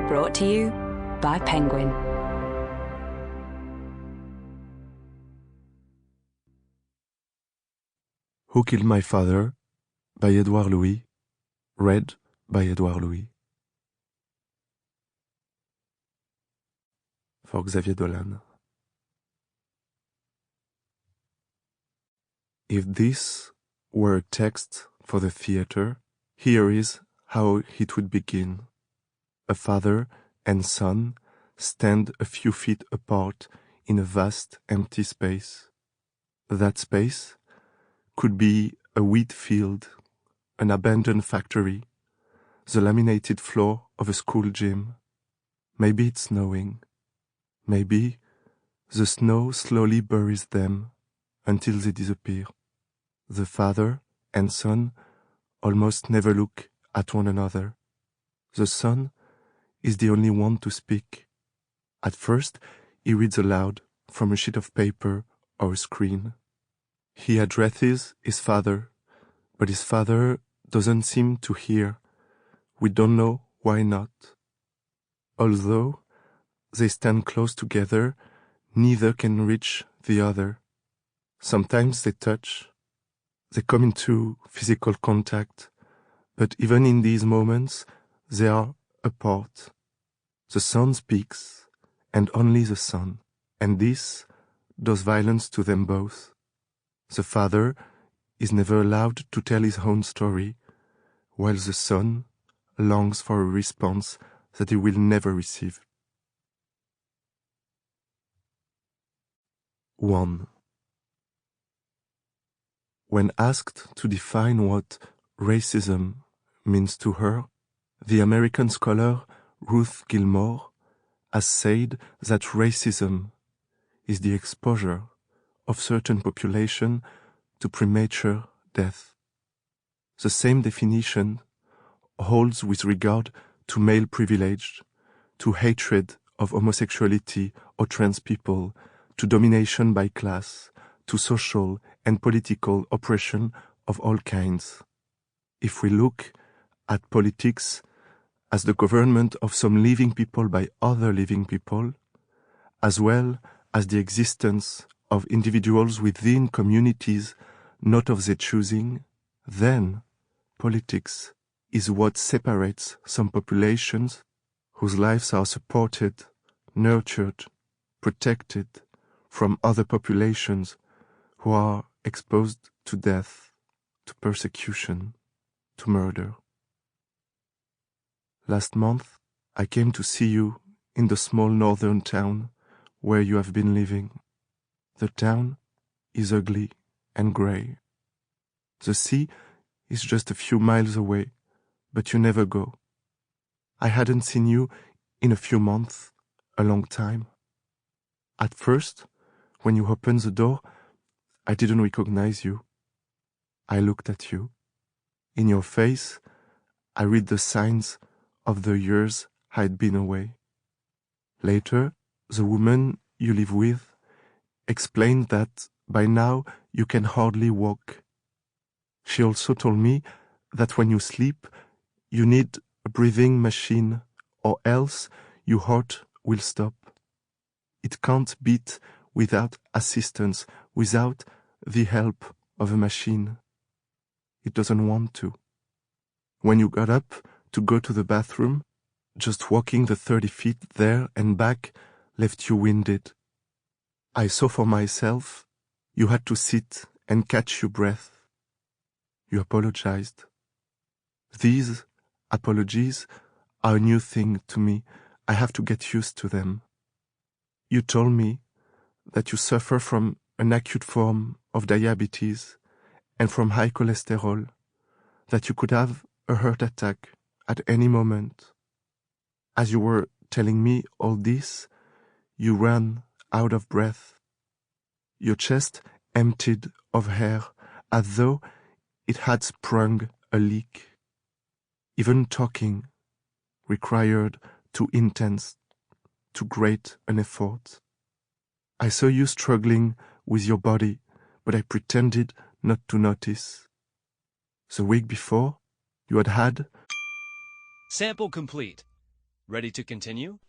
Brought to you by Penguin. Who Killed My Father by Édouard Louis, read by Edouard Louis. For Xavier Dolan. If this were a text for the theater, here is how it would begin. A father and son stand a few feet apart in a vast empty space. That space could be a wheat field, an abandoned factory, the laminated floor of a school gym. Maybe it's snowing. Maybe the snow slowly buries them until they disappear. The father and son almost never look at one another. The son is the only one to speak. At first, he reads aloud from a sheet of paper or a screen. He addresses his father, but his father doesn't seem to hear. We don't know why not. Although they stand close together, neither can reach the other. Sometimes they touch. They come into physical contact, but even in these moments, they are apart. The son speaks, and only the son, and this does violence to them both. The father is never allowed to tell his own story, while the son longs for a response that he will never receive. 1. When asked to define what racism means to her, the American scholar Ruth Gilmore has said that racism is the exposure of certain population to premature death. The same definition holds with regard to male privilege, to hatred of homosexuality or trans people, to domination by class, to social and political oppression of all kinds. If we look at politics as the government of some living people by other living people, as well as the existence of individuals within communities not of their choosing, then politics is what separates some populations whose lives are supported, nurtured, protected from other populations who are exposed to death, to persecution, to murder. Last month, I came to see you in the small northern town where you have been living. The town is ugly and grey. The sea is just a few miles away, but you never go. I hadn't seen you in a few months, a long time. At first, when you opened the door, I didn't recognize you. I looked at you. In your face, I read the signs of the years I'd been away. Later, the woman you live with explained that by now you can hardly walk. She also told me that when you sleep, you need a breathing machine, or else your heart will stop. It can't beat without assistance, without the help of a machine. It doesn't want to. When you got up to go to the bathroom, just walking the 30 feet there and back left you winded. I saw for myself you had to sit and catch your breath. You apologized. These apologies are a new thing to me. I have to get used to them. You told me that you suffer from an acute form of diabetes and from high cholesterol, that you could have a heart attack at any moment. As you were telling me all this, you ran out of breath. Your chest emptied of air as though it had sprung a leak. Even talking required too intense, too great an effort. I saw you struggling with your body, but I pretended not to notice. The week before, you had had Sample complete. Ready to continue?